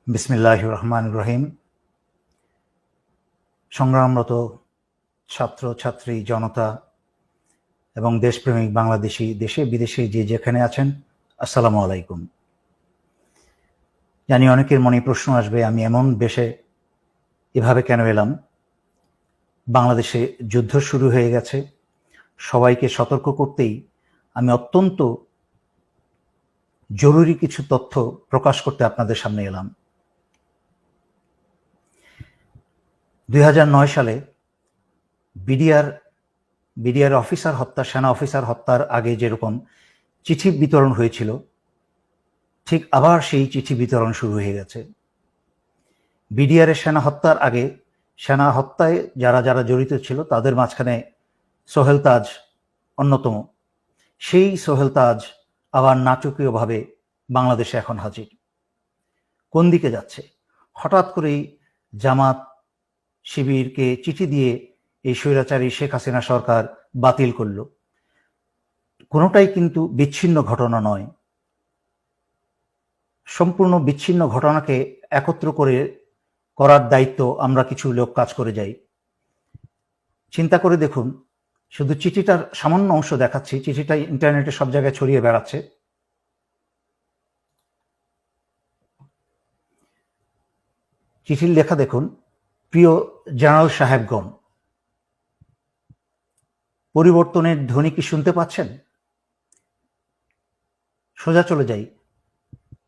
বিসমিল্লাহির রহমানির রহিম। সংগ্রামরত ছাত্র ছাত্রী জনতা এবং দেশপ্রেমিক বাংলাদেশি দেশে বিদেশে যে যেখানে আছেন, আসসালামু আলাইকুম। জানি অনেকের মনে প্রশ্ন আসবে, আমি এমন বেশে এভাবে কেন এলাম? বাংলাদেশে যুদ্ধ শুরু হয়ে গেছে, সবাইকে সতর্ক করতেই আমি অত্যন্ত জরুরি কিছু তথ্য প্রকাশ করতে আপনাদের সামনে এলাম। 2009 সালে বিডিআর অফিসার হত্যা, সেনা অফিসার হত্যার আগে যেরকম চিঠি বিতরণ হয়েছিল, ঠিক আবার সেই চিঠি বিতরণ শুরু হয়ে গেছে। বিডিআরের সেনা হত্যার আগে সেনা হত্যায় যারা যারা জড়িত ছিল তাদের মাঝখানে সোহেল তাজ অন্যতম। সেই সোহেল তাজ আবার নাটকীয়ভাবে বাংলাদেশে এখন হাজির। কোন দিকে যাচ্ছে? হঠাৎ করেই জামাত শিবিরকে চিঠি দিয়ে এই স্বৈরাচারী শেখ হাসিনা সরকার বাতিল করল। কোনোটাই কিন্তু বিচ্ছিন্ন ঘটনা নয়। সম্পূর্ণ বিচ্ছিন্ন ঘটনাকে একত্র করার দায়িত্ব আমরা কিছু লোক কাজ করে যাই। চিন্তা করে দেখুন, শুধু চিঠিটার সামান্য অংশ দেখাচ্ছি। চিঠিটা ইন্টারনেটে সব জায়গায় ছড়িয়ে বেড়াচ্ছে। চিঠির লেখা দেখুন। প্রিয় জেনারেল সাহেবগণ, পরিবর্তনের ধ্বনি কি শুনতে পাচ্ছেন? সোজা চলে যাই।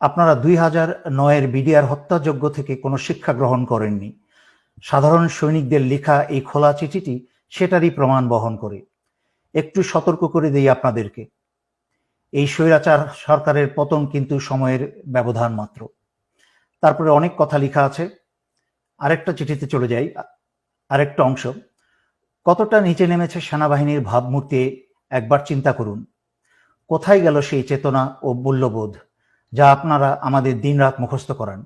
আপনারা 2009-এর বিডিআর হত্যাযজ্ঞ থেকে কোনো শিক্ষা গ্রহণ করেননি। সাধারণ সৈনিকদের লেখা এই খোলা চিঠিটি সেটারই প্রমাণ বহন করে। একটু সতর্ক করে দেই আপনাদেরকে, এই স্বৈরাচার সরকারের পতন কিন্তু সময়ের ব্যবধান মাত্র। তারপরে অনেক কথা লেখা আছে। আরেকটা চিঠিতে চলে যাই, আরেকটা অংশ। কতটা নিচে নেমেছে সেনাবাহিনীর ভাবমূর্তি একবার চিন্তা করুন। কোথায় গেল সেই চেতনা ও মূল্যবোধ যা আপনারা আমাদের দিনরাত মুখস্থ করান?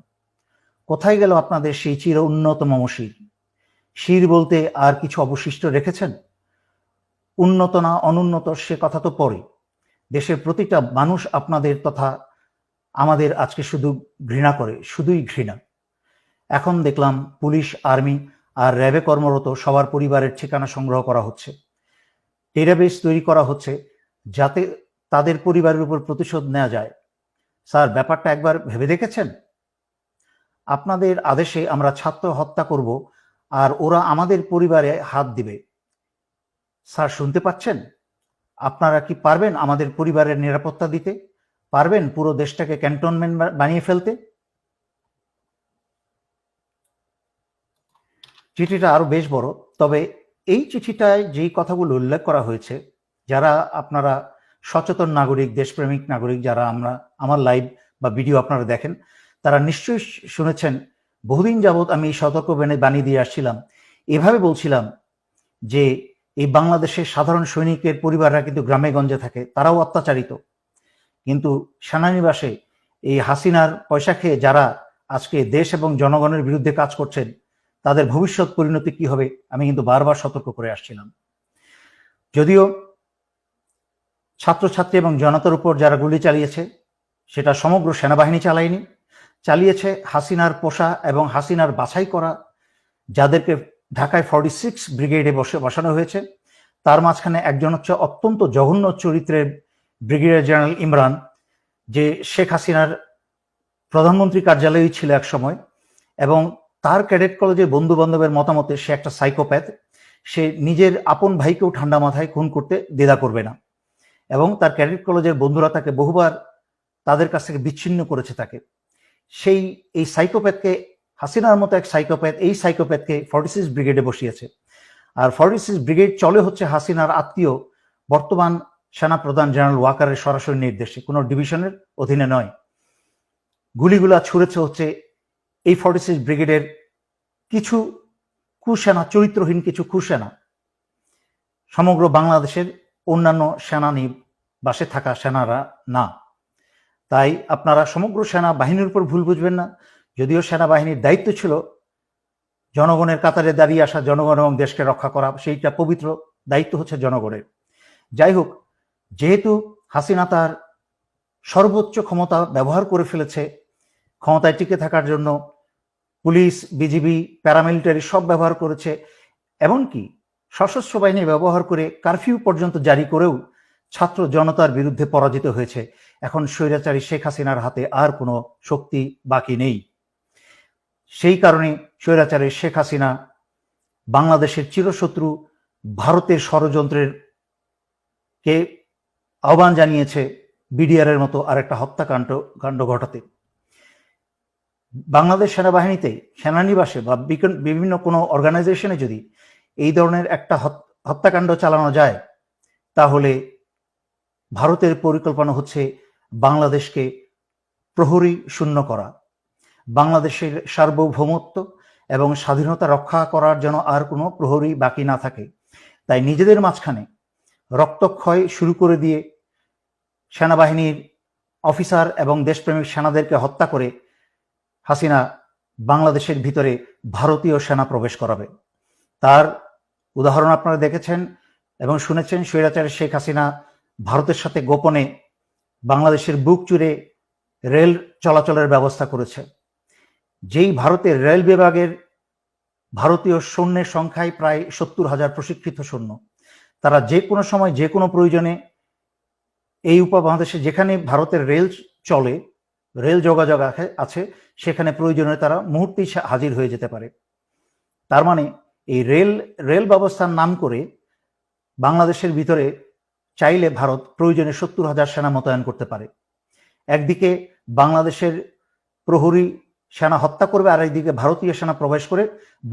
কোথায় গেল আপনাদের সেই চির উন্নতম শির? শির বলতে আর কিছু অবশিষ্ট রেখেছেন? উন্নত না অনুন্নত সে কথা তো পরে। দেশের প্রতিটা মানুষ আপনাদের তথা আমাদের আজকে শুধু ঘৃণা করে, শুধুই ঘৃণা। এখন দেখলাম পুলিশ, আর্মি আর র্যাবে কর্মরত সবার পরিবারের ঠিকানা সংগ্রহ করা হচ্ছে। ডেটাবেস তৈরি করা হচ্ছে যাতে তাদের পরিবারের উপর প্রতিশোধ নেওয়া যায়। স্যার, ব্যাপারটা একবার ভেবে দেখেছেন? আপনাদের আদেশে আমরা ছাত্র হত্যা করব আর ওরা আমাদের পরিবারে হাত দিবে। স্যার, শুনতে পাচ্ছেন? আপনারা কি পারবেন আমাদের পরিবারের নিরাপত্তা দিতে? পারবেন পুরো দেশটাকে ক্যান্টনমেন্ট বানিয়ে ফেলতে? চিঠিটা আরো বেশ বড়, তবে এই চিঠিটায় যেই কথাগুলো উল্লেখ করা হয়েছে, যারা আপনারা সচেতন নাগরিক, দেশপ্রেমিক নাগরিক, যারা আমার লাইভ বা ভিডিও আপনারা দেখেন, তারা নিশ্চয়ই শুনেছেন। বহুদিন যাবৎ আমি সতর্ক বাণী দিয়ে আসছিলাম। এভাবে বলছিলাম যে এই বাংলাদেশের সাধারণ সৈনিকের পরিবাররা কিন্তু গ্রামে গঞ্জে থাকে, তারাও অত্যাচারিত। কিন্তু সেনানিবাসে এই হাসিনার পয়সা খেয়ে যারা আজকে দেশ এবং জনগণের বিরুদ্ধে কাজ করছেন, তাদের ভবিষ্যৎ পরিণতি কি হবে আমি কিন্তু বারবার সতর্ক করে আসছিলাম। যদিও ছাত্রছাত্রী এবং জনতার উপর যারা গুলি চালিয়েছে সেটা সমগ্র সেনাবাহিনী চালায়নি, চালিয়েছে হাসিনার পোষা এবং হাসিনার বাছাই করা যাদেরকে ঢাকায় 46 ব্রিগেডে বসানো হয়েছে। তার মাঝখানে একজন হচ্ছে অত্যন্ত জঘন্য চরিত্রের ব্রিগেডিয়ার জেনারেল ইমরান, যে শেখ হাসিনার প্রধানমন্ত্রী কার্যালয়েই ছিল এক সময়, এবং তার ক্যাডেট কলেজের বন্ধু বান্ধবের মতামতে সে একটা সাইকোপ্যাথ। সে নিজের আপন ভাইকেও ঠান্ডা মাথায় খুন করতে দ্বিধা করবে না, এবং তার ক্যাডেট কলেজের বন্ধুরা তাকে বহুবার তাদের কাছ থেকে বিচ্ছিন্ন করেছে তাকে। এই সাইকোপ্যাথকে, হাসিনার মতো এক সাইকোপ্যাথ, এই সাইকোপ্যাথকে 46 ব্রিগেডে বসিয়েছে। আর 46 ব্রিগেড চলে হচ্ছে হাসিনার আত্মীয় বর্তমান সেনাপ্রধান জেনারেল ওয়াকারের সরাসরি নির্দেশে, কোনো ডিভিশনের অধীনে নয়। গুলিগুলা ছুড়েছে হচ্ছে এই 46 ব্রিগেডের কিছু কুসেনা, চরিত্রহীন কিছু কুসেনা, সমগ্র বাংলাদেশের অন্যান্য সেনানিবাসে থাকা সেনারা না। তাই আপনারা সমগ্র সেনাবাহিনীর উপর ভুল বুঝবেন না। যদিও সেনাবাহিনীর দায়িত্ব ছিল জনগণের কাতারে দাঁড়িয়ে আসা, জনগণ এবং দেশকে রক্ষা করা, সেইটা পবিত্র দায়িত্ব হচ্ছে জনগণের। যাই হোক, যেহেতু হাসিনা তার সর্বোচ্চ ক্ষমতা ব্যবহার করে ফেলেছে ক্ষমতায় টিকে থাকার জন্য পুলিশ, বিজিবি, প্যারামিলিটারি সব ব্যবহার করেছে, এমনকি সশস্ত্র বাহিনী ব্যবহার করে কারফিউ পর্যন্ত জারি করেও ছাত্র জনতার বিরুদ্ধে পরাজিত হয়েছে। এখন স্বৈরাচারী শেখ হাসিনার হাতে আর কোনো শক্তি বাকি নেই। সেই কারণে স্বৈরাচারী শেখ হাসিনা বাংলাদেশের চিরশত্রু ভারতের ষড়যন্ত্রের কে আহ্বান জানিয়েছে বিডিআরের মতো আরেকটা হত্যাকাণ্ড ঘটাতে। বাংলাদেশ সেনাবাহিনীতে, সেনানিবাসে বা বিভিন্ন কোনো অর্গানাইজেশনে যদি এই ধরনের একটা হত্যাকাণ্ড চালানো যায়, তাহলে ভারতের পরিকল্পনা হচ্ছে বাংলাদেশকে প্রহরী শূন্য করা, বাংলাদেশের সার্বভৌমত্ব এবং স্বাধীনতা রক্ষা করার জন্য আর কোনো প্রহরী বাকি না থাকে। তাই নিজেদের মাঝখানে রক্তক্ষয় শুরু করে দিয়ে সেনাবাহিনীর অফিসার এবং দেশপ্রেমিক সেনাদেরকে হত্যা করে হাসিনা বাংলাদেশের ভিতরে ভারতীয় সেনা প্রবেশ করাবে। তার উদাহরণ আপনারা দেখেছেন এবং শুনেছেন। স্বৈরাচারী শেখ হাসিনা ভারতের সাথে গোপনে বাংলাদেশের বুক চুরে রেল চলাচলের ব্যবস্থা করেছে। যেই ভারতের রেল বিভাগের ভারতীয় সৈন্যের সংখ্যায় প্রায় 70,000 প্রশিক্ষিত সৈন্য, তারা যে কোনো সময় যে কোনো প্রয়োজনে এই উপমহাদেশে যেখানে ভারতের রেল চলে, রেল যোগাযোগ আছে, সেখানে প্রয়োজনে তারা মুহূর্তেই হাজির হয়ে যেতে পারে। তার মানে এই রেল ব্যবস্থার নাম করে বাংলাদেশের ভিতরে চাইলে ভারত প্রয়োজনে 70,000 সেনা মোতায়েন করতে পারে। একদিকে বাংলাদেশের প্রহরী সেনা হত্যা করবে, আর একদিকে ভারতীয় সেনা প্রবেশ করে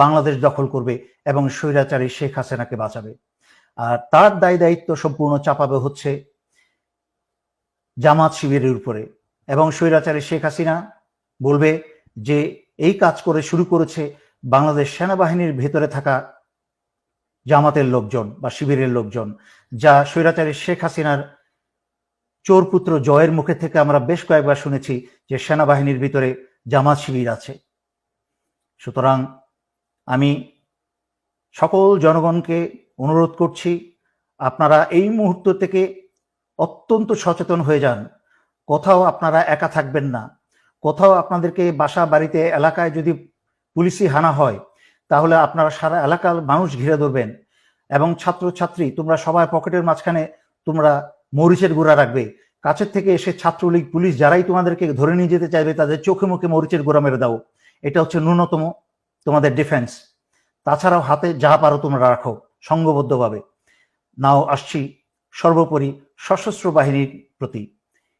বাংলাদেশ দখল করবে এবং স্বৈরাচারী শেখ হাসিনাকে বাঁচাবে। আর তার দায়িত্ব সম্পূর্ণ চাপাবে হচ্ছে জামাত শিবিরের উপরে, এবং স্বৈরাচারী শেখ হাসিনা বলবে যে এই কাজ করে শুরু করেছে বাংলাদেশ সেনাবাহিনীর ভেতরে থাকা জামাতের লোকজন বা শিবিরের লোকজন, যা স্বৈরাচারী শেখ হাসিনার চোরপুত্র জয়ের মুখে থেকে আমরা বেশ কয়েকবার শুনেছি যে সেনাবাহিনীর ভিতরে জামাত শিবির আছে। সুতরাং আমি সকল জনগণকে অনুরোধ করছি, আপনারা এই মুহূর্ত থেকে অত্যন্ত সচেতন হয়ে যান। কোথাও আপনারা একা থাকবেন না। কোথাও আপনাদেরকে বাসা বাড়িতে এলাকায় যদি পুলিশি হানা হয়, তাহলে আপনারা সারা এলাকার মানুষ ঘিরে ধরবেন এবং ছাত্রছাত্রী তোমরা সবাই পকেটের মাঝখানে তোমরা মরিচের গুঁড়া রাখবে। কাছের থেকে এসে ছাত্রলীগ, পুলিশ যারাই তোমাদেরকে ধরে নিয়ে যেতে চাইবে, তাদের চোখে মুখে মরিচের গুঁড়া মেরে দাও। এটা হচ্ছে ন্যূনতম তোমাদের ডিফেন্স। তাছাড়াও হাতে যা পারো তোমরা রাখো সংঘবদ্ধভাবে। নাও আসছি সর্বোপরি সশস্ত্র বাহিনীর প্রতি।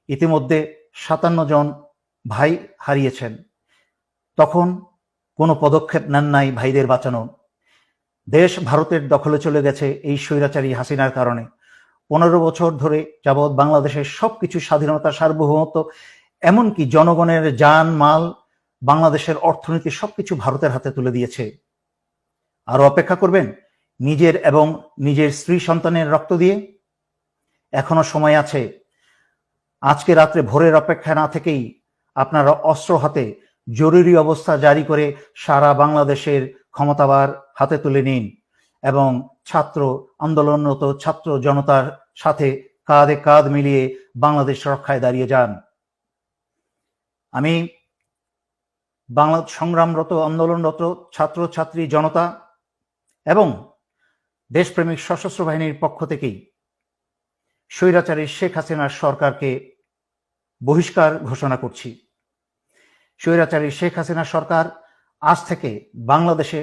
ইতিমধ্যে 57 জন ভাই হারিয়েছেন, তখন কোনো পদক্ষেপ নেন নাই ভাইদের বাঁচানো। দেশ ভারতের দখলে চলে গেছে এই স্বৈরাচারী হাসিনার কারণে। 15 বছর ধরে যাবৎ বাংলাদেশের সবকিছু, স্বাধীনতা, সার্বভৌমত্ব, এমনকি জনগণের জান মাল, বাংলাদেশের অর্থনীতি সবকিছু ভারতের হাতে তুলে দিয়েছে। আরো অপেক্ষা করবেন নিজের এবং নিজের স্ত্রী সন্তানের রক্ত দিয়ে? এখনো সময় আছে। আজকে রাত্রে ভোরের অপেক্ষা না থেকেই আপনারা অস্ত্র হাতে জরুরি অবস্থা জারি করে সারা বাংলাদেশের ক্ষমতাবার হাতে তুলে নিন এবং ছাত্র আন্দোলনরত ছাত্র জনতার সাথে কাঁধে কাঁধ মিলিয়ে বাংলাদেশ রক্ষায় দাঁড়িয়ে যান। আমি বাংলা সংগ্রামরত, আন্দোলনরত ছাত্র ছাত্রী জনতা এবং দেশপ্রেমিক সশস্ত্র বাহিনীর পক্ষ থেকেই স্বৈরাচারী শেখ হাসিনার সরকারকে বহিষ্কার ঘোষণা করছি। স্বৈরাচারী শেখ হাসিনা সরকার আজ থেকে বাংলাদেশে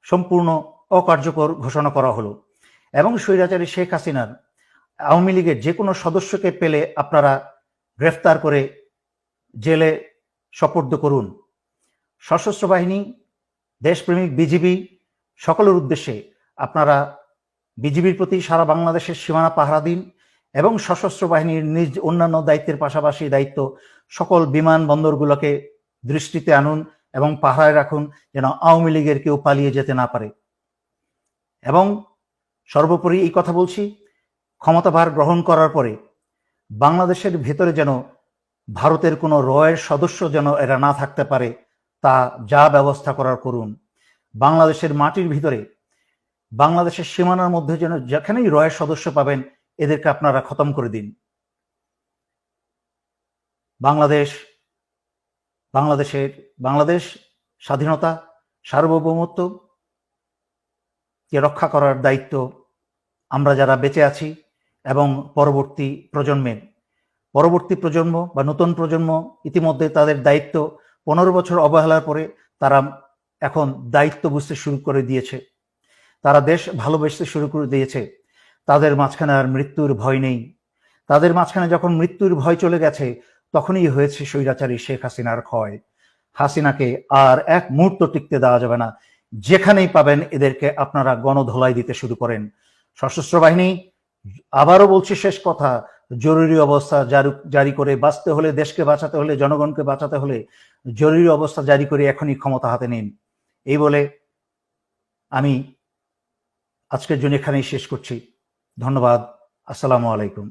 সম্পূর্ণ অকার্যকর ঘোষণা করা হলো এবং স্বৈরাচারী শেখ হাসিনার আওয়ামী লীগের যে কোনো সদস্যকে পেলে আপনারা গ্রেফতার করে জেলে সোপর্দ করুন। সশস্ত্র বাহিনী, দেশপ্রেমিক বিজিবি সকলের উদ্দেশ্যে আপনারা বিজিবির প্রতি সারা বাংলাদেশের সীমানা পাহারা দিন এবং সশস্ত্র বাহিনীর নিজ অন্যান্য দায়িত্বের পাশাপাশি দায়িত্ব সকল বিমানবন্দরগুলোকে দৃষ্টিতে আনুন এবং পাহারায় রাখুন, যেন আওয়ামী লীগের কেউ পালিয়ে যেতে না পারে। এবং সর্বোপরি এই কথা বলছি, ক্ষমতাভার গ্রহণ করার পরে বাংলাদেশের ভেতরে যেন ভারতের কোনো রয়ের সদস্য যেন এরা না থাকতে পারে, তা যা ব্যবস্থা করার করুন। বাংলাদেশের মাটির ভিতরে, বাংলাদেশের সীমানার মধ্যে যেন যেখানেই রয়ের সদস্য পাবেন, এদেরকে আপনারা খতম করে দিন। বাংলাদেশ বাংলাদেশ স্বাধীনতা সার্বভৌমত্ব কে রক্ষা করার দায়িত্ব আমরা যারা বেঁচে আছি এবং পরবর্তী প্রজন্ম বা নতুন প্রজন্ম ইতিমধ্যে তাদের দায়িত্ব 15 বছর অবহেলার পরে তারা এখন দায়িত্ব বুঝতে শুরু করে দিয়েছে, তারা দেশ ভালোবাসতে শুরু করে দিয়েছে। তাদের মাঝখানে আর মৃত্যুর ভয় নেই। তাদের মাঝখানে যখন মৃত্যুর ভয় চলে গেছে তখনই হয়েছে স্বৈরাচারী শেখ হাসিনার ক্ষয়। হাসিনাকে আর এক মুহূর্ত টিকতে দেওয়া যাবে না। যেখানেই পাবেন এদেরকে আপনারা গণধোলাই দিতে শুরু করেন। সশস্ত্র বাহিনী, আবারও বলছি শেষ কথা, জরুরি অবস্থা জারি করে বাঁচতে হলে, দেশকে বাঁচাতে হলে, জনগণকে বাঁচাতে হলে জরুরি অবস্থা জারি করে এখনই ক্ষমতা হাতে নিন। এই বলে আমি আজকের জন্য এখানেই শেষ করছি। ধন্যবাদ। আসসালামু আলাইকুম।